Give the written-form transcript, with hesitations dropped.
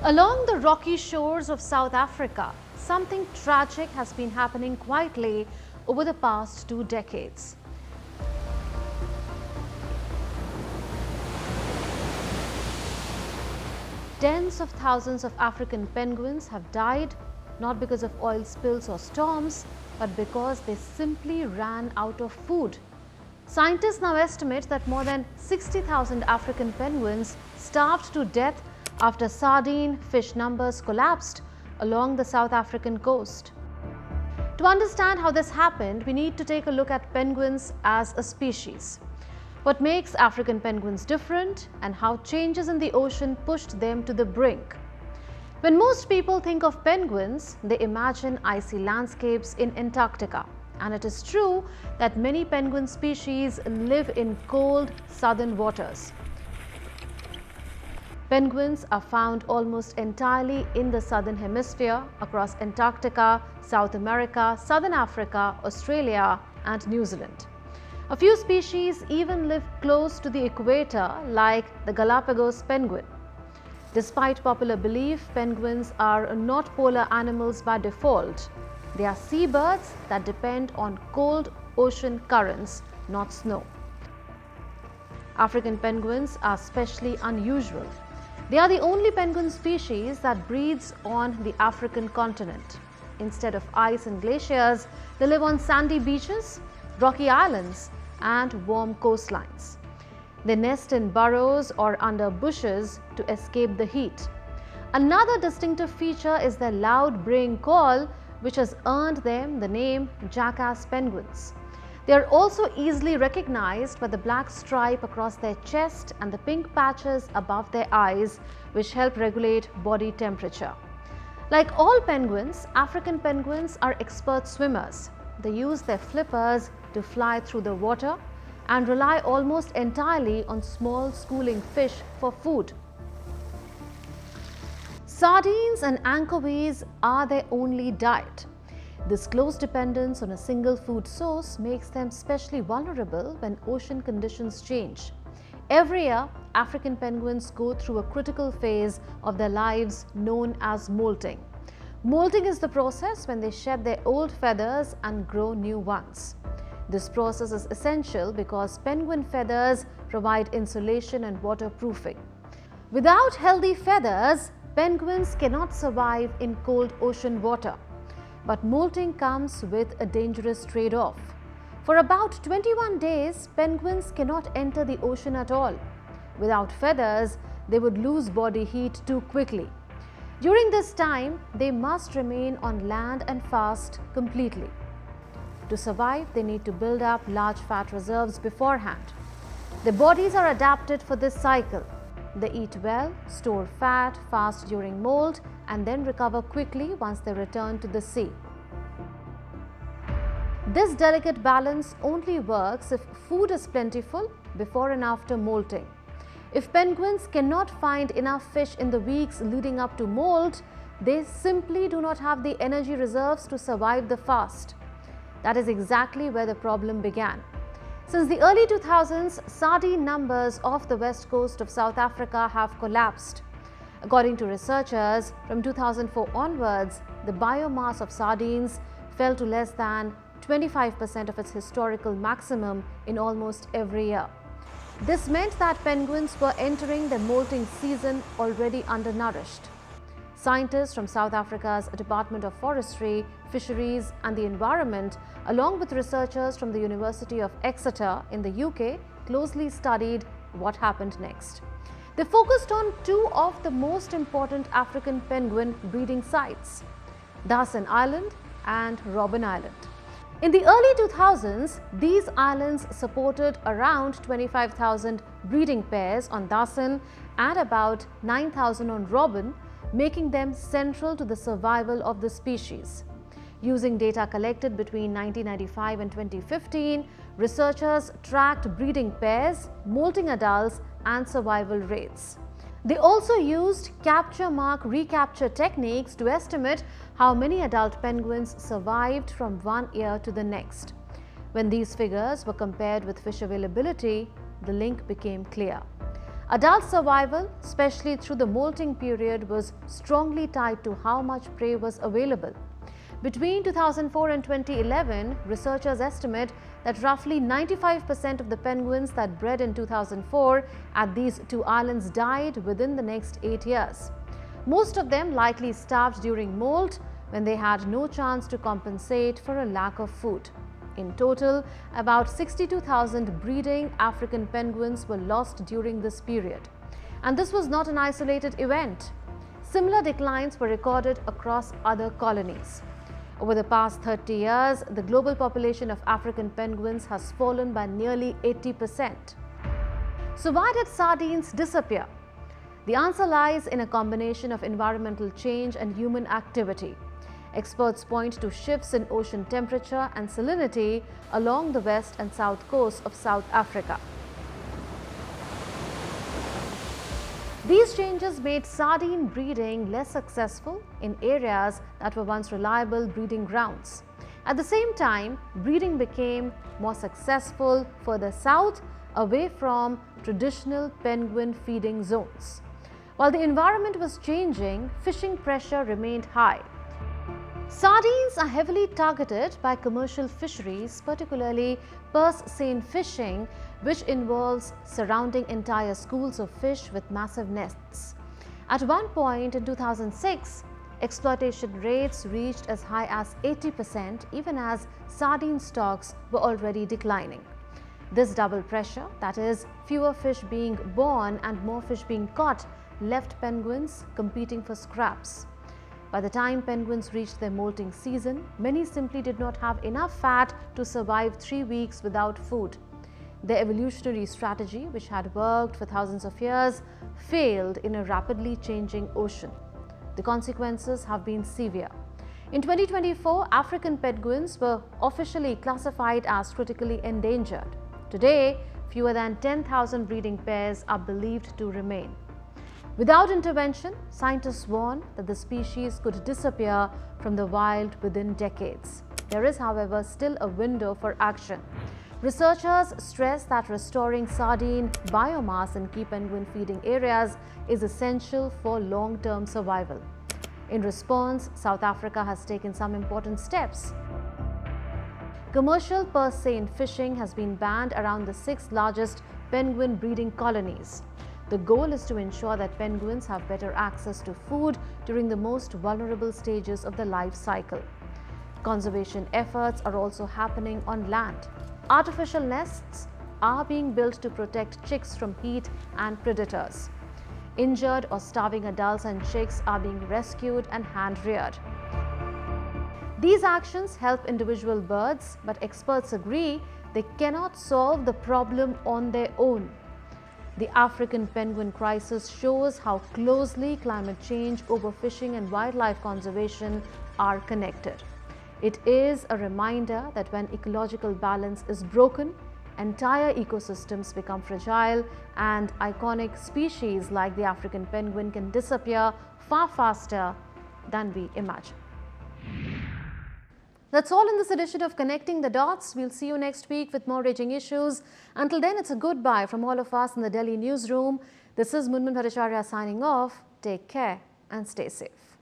Along the rocky shores of South Africa, something tragic has been happening quietly over the past 2 decades. Tens of thousands of African penguins have died, not because of oil spills or storms, but because they simply ran out of food. Scientists now estimate that more than 60,000 African penguins starved to death after sardine fish numbers collapsed along the South African coast. To understand how this happened, we need to take a look at penguins as a species. What makes African penguins different and how changes in the ocean pushed them to the brink. When most people think of penguins, they imagine icy landscapes in Antarctica. And it is true that many penguin species live in cold southern waters. Penguins are found almost entirely in the southern hemisphere across Antarctica, South America, Southern Africa, Australia and New Zealand. A few species even live close to the equator, like the Galapagos penguin. Despite popular belief, penguins are not polar animals by default. They are seabirds that depend on cold ocean currents, not snow. African penguins are especially unusual. They are the only penguin species that breeds on the African continent. Instead of ice and glaciers, they live on sandy beaches, rocky islands and warm coastlines. They nest in burrows or under bushes to escape the heat. Another distinctive feature is their loud braying call, which has earned them the name jackass penguins. They are also easily recognized by the black stripe across their chest and the pink patches above their eyes, which help regulate body temperature. Like all penguins, African penguins are expert swimmers. They use their flippers to fly through the water and rely almost entirely on small schooling fish for food. Sardines and anchovies are their only diet. This close dependence on a single food source makes them especially vulnerable when ocean conditions change. Every year, African penguins go through a critical phase of their lives known as molting. Molting is the process when they shed their old feathers and grow new ones. This process is essential because penguin feathers provide insulation and waterproofing. Without healthy feathers, penguins cannot survive in cold ocean water. But molting comes with a dangerous trade-off. For about 21 days, penguins cannot enter the ocean at all. Without feathers, they would lose body heat too quickly. During this time, they must remain on land and fast completely. To survive, they need to build up large fat reserves beforehand. Their bodies are adapted for this cycle. They eat well, store fat, fast during molt, and then recover quickly once they return to the sea. This delicate balance only works if food is plentiful before and after molting. If penguins cannot find enough fish in the weeks leading up to molt, they simply do not have the energy reserves to survive the fast. That is exactly where the problem began. Since the early 2000s, sardine numbers off the west coast of South Africa have collapsed. According to researchers, from 2004 onwards, the biomass of sardines fell to less than 25% of its historical maximum in almost every year. This meant that penguins were entering the molting season already undernourished. Scientists from South Africa's Department of Forestry, Fisheries and the Environment, along with researchers from the University of Exeter in the UK, closely studied what happened next. They focused on two of the most important African penguin breeding sites, Dassen Island and Robben Island. In the early 2000s, these islands supported around 25,000 breeding pairs on Dassen and about 9,000 on Robben, making them central to the survival of the species. Using data collected between 1995 and 2015, researchers tracked breeding pairs, molting adults and survival rates. They also used capture mark recapture techniques to estimate how many adult penguins survived from one year to the next. When these figures were compared with fish availability, the link became clear. Adult survival, especially through the molting period, was strongly tied to how much prey was available. Between 2004 and 2011, researchers estimate that roughly 95% of the penguins that bred in 2004 at these two islands died within the next 8 years. Most of them likely starved during molt when they had no chance to compensate for a lack of food. In total, about 62,000 breeding African penguins were lost during this period. And this was not an isolated event. Similar declines were recorded across other colonies. Over the past 30 years, the global population of African penguins has fallen by nearly 80%. So why did sardines disappear? The answer lies in a combination of environmental change and human activity. Experts point to shifts in ocean temperature and salinity along the west and south coasts of South Africa. These changes made sardine breeding less successful in areas that were once reliable breeding grounds. At the same time, breeding became more successful further south, away from traditional penguin feeding zones. While the environment was changing, fishing pressure remained high. Sardines are heavily targeted by commercial fisheries, particularly purse seine fishing, which involves surrounding entire schools of fish with massive nests. At one point in 2006, exploitation rates reached as high as 80%, even as sardine stocks were already declining. This double pressure, that is, fewer fish being born and more fish being caught, left penguins competing for scraps. By the time penguins reached their molting season, many simply did not have enough fat to survive 3 weeks without food. Their evolutionary strategy, which had worked for thousands of years, failed in a rapidly changing ocean. The consequences have been severe. In 2024, African penguins were officially classified as critically endangered. Today, fewer than 10,000 breeding pairs are believed to remain. Without intervention, scientists warn that the species could disappear from the wild within decades. There is, however, still a window for action. Researchers stress that restoring sardine biomass in key penguin feeding areas is essential for long-term survival. In response, South Africa has taken some important steps. Commercial purse seine fishing has been banned around the 6 largest penguin breeding colonies. The goal is to ensure that penguins have better access to food during the most vulnerable stages of the life cycle. Conservation efforts are also happening on land. Artificial nests are being built to protect chicks from heat and predators. Injured or starving adults and chicks are being rescued and hand-reared. These actions help individual birds, but experts agree they cannot solve the problem on their own. The African penguin crisis shows how closely climate change, overfishing, and wildlife conservation are connected. It is a reminder that when ecological balance is broken, entire ecosystems become fragile, and iconic species like the African penguin can disappear far faster than we imagine. That's all in this edition of Connecting the Dots. We'll see you next week with more raging issues. Until then, it's a goodbye from all of us in the Delhi newsroom. This is Munmun Bhattacharya signing off. Take care and stay safe.